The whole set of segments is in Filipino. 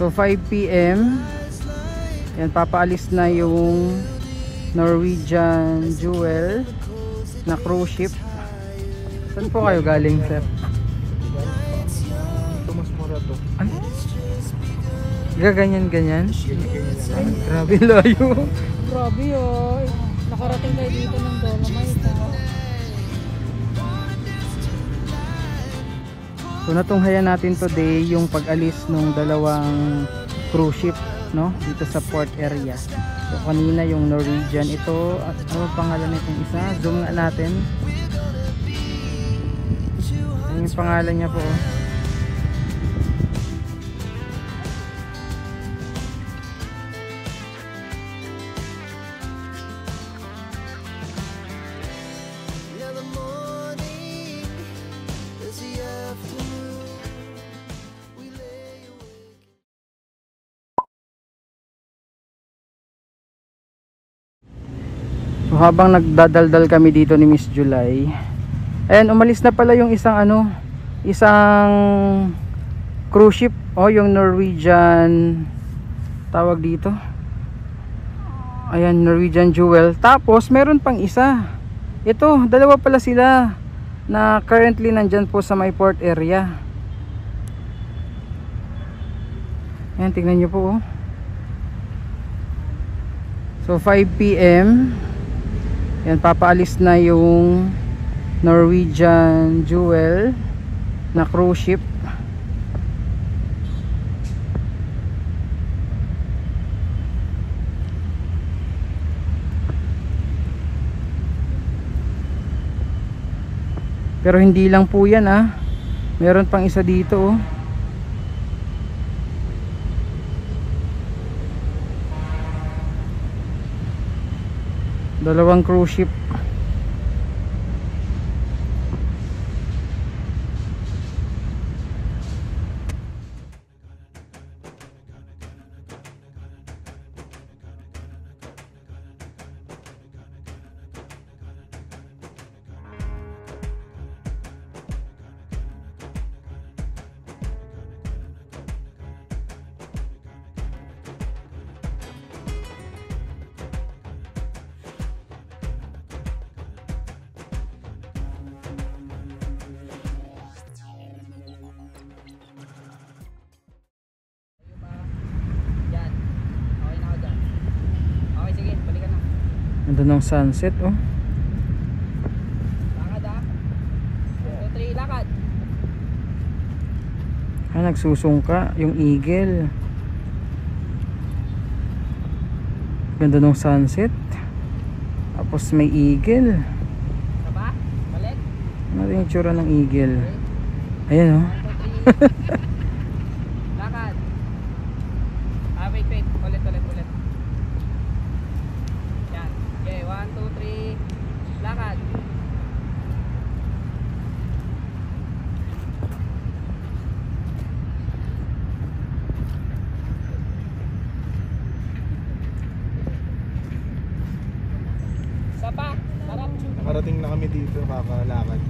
So 5 PM. Yan, papaalis na yung Norwegian Jewel na cruise ship. Saan po kayo galing, sir? Tomas Morato. Ano? Gaganyan-ganyan? Ay, grabe layo. Grabe oh. Nakarating kayo dito ng Dolomite. So natunghayan natin today yung pag-alis ng dalawang cruise ship, no, dito sa port area. So kanina yung Norwegian, ito ano pangalan nitong isa? Zoom nga natin. Ano yung pangalan niya po? So habang nagdadaldal kami dito ni Miss July, ayan, umalis na pala yung isang isang cruise ship, yung Norwegian, tawag dito, ayan, Norwegian Jewel. Tapos meron pang isa, ito, dalawa pala sila na currently nandyan po sa my port area. Ayan, tingnan nyo po. So 5 PM. Yan, papaalis na yung Norwegian Jewel na cruise ship. Pero hindi lang po yan, meron pang isa dito, dalawang cruise ship. Ganda ng sunset, Lakad 1, 2, 3, lakad. Nagsusungka yung eagle. Ganda ng sunset. Tapos may eagle. Taba? Balik? Ano yung itsura ng eagle? Ayan, 1, 2, 3. Lakad. Wait. Ulit. Yan. Okay, 1, 2, 3. Lakad. Sapa. Sarap. Nakarating na kami dito, kakalakad.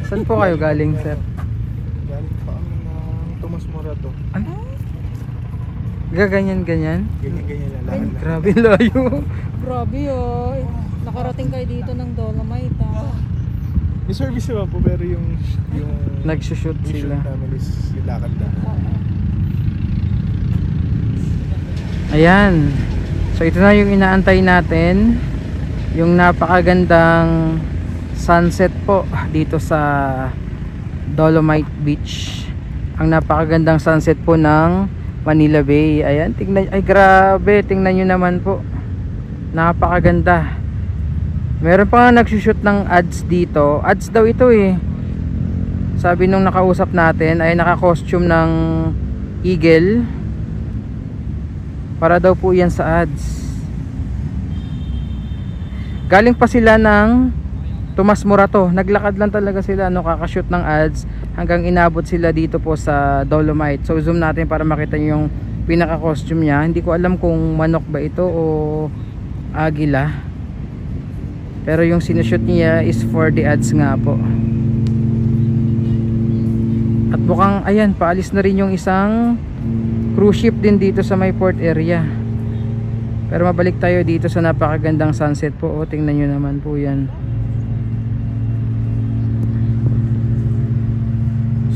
Saan po kayo galing, sir? Galing pa kami ng Tomas Morato. Ano? Gaganyan-ganyan? Ganyan na Ay, lakad na. grabe layo. Grabe oh. Nakarating kayo dito ng Dolomite. May service naman po, pero yung Nagsushoot mission sila. namin is yung lakad na. Ayan. So ito na yung inaantay natin. Yung napakagandang sunset po dito sa Dolomite Beach. Ang napakagandang sunset po ng Manila Bay. Ayan, tingnan, ay grabe, tingnan nyo naman po. Napakaganda. Meron pa nga nagsushoot ng ads dito. Ads daw ito Sabi nung nakausap natin ay naka-costume ng eagle. Para daw po yan sa ads. Galing pa sila ng Tomas Morato. Naglakad lang talaga sila, kakashoot ng ads hanggang inabot sila dito po sa Dolomite. So zoom natin para makita nyo yung pinaka-costume niya. Hindi ko alam kung manok ba ito o agila. Pero yung sinushoot niya is for the ads nga po. At mukhang ayan, paalis na rin yung isang cruise ship din dito sa may port area. Pero mabalik tayo dito sa napakagandang sunset po. O, tingnan nyo naman po yan.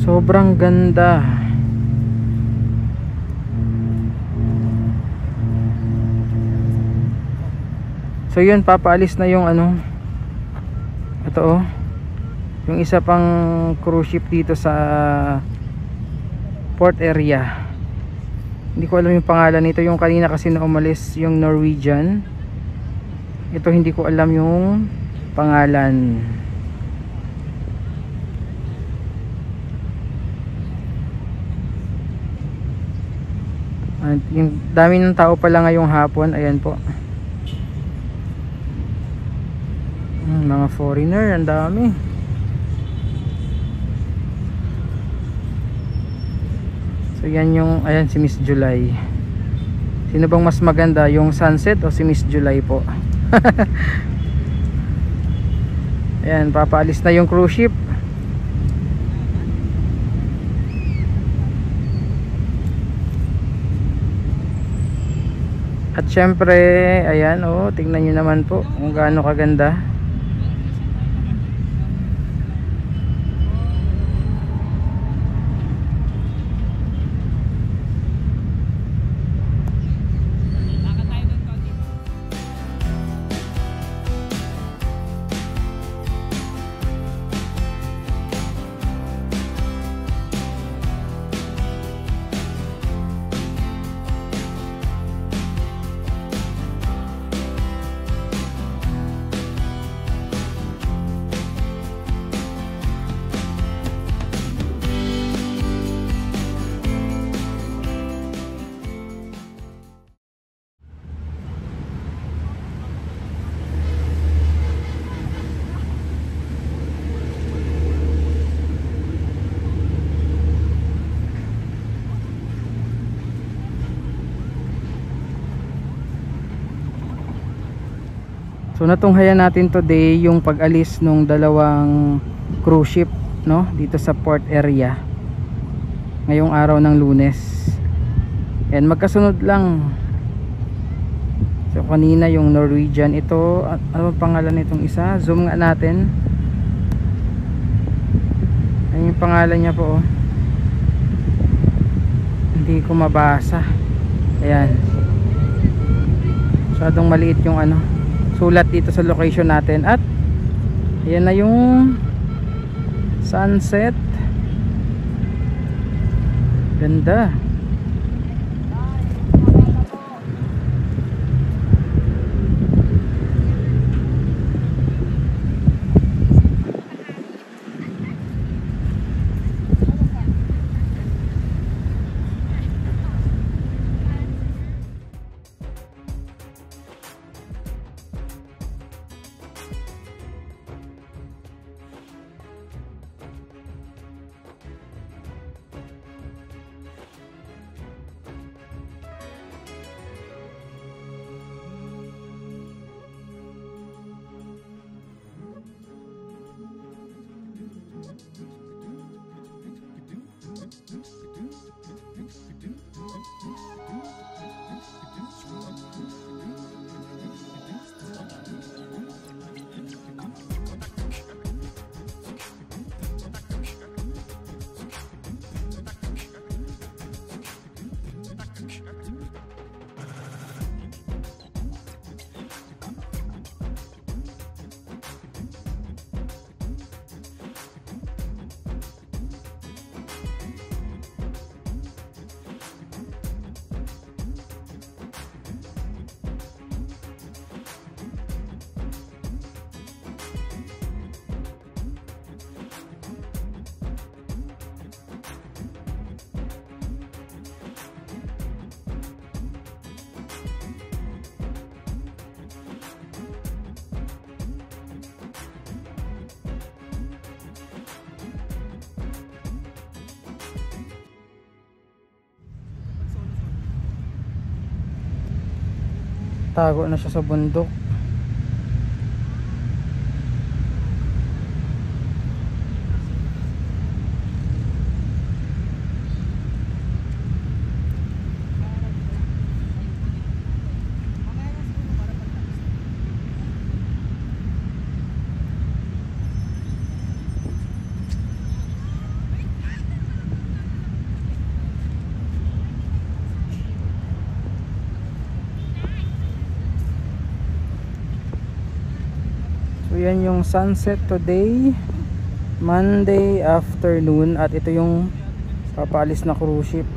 Sobrang ganda. So yun, papaalis na yung ano, ito oh, yung isa pang cruise ship dito sa port area. Hindi ko alam yung pangalan nito. Yung kanina kasi na umalis yung Norwegian, ito hindi ko alam yung pangalan. At yung dami ng tao pala ngayong hapon. Ayan po, mga foreigner, ang dami. So yan yung, ayan si Miss July. Sino bang mas maganda, yung sunset o si Miss July po? Ayan, papaalis na yung cruise ship. At syempre, ayan oh, tingnan nyo naman po kung gaano kaganda. So natunghayan natin today yung pag-alis nung dalawang cruise ship, no, dito sa port area ngayong araw ng Lunes. And magkasunod lang. So kanina yung Norwegian, ito ano ang pangalan nitong isa? Zoom nga natin. Ayun yung pangalan niya po oh. Hindi ko mabasa. Ayan, masyadong maliit yung ano sulat dito sa location natin. At ayan na yung sunset, ganda. Tago na siya sa bundok. yan yung sunset today, Monday afternoon, at ito yung papaalis na cruise ship.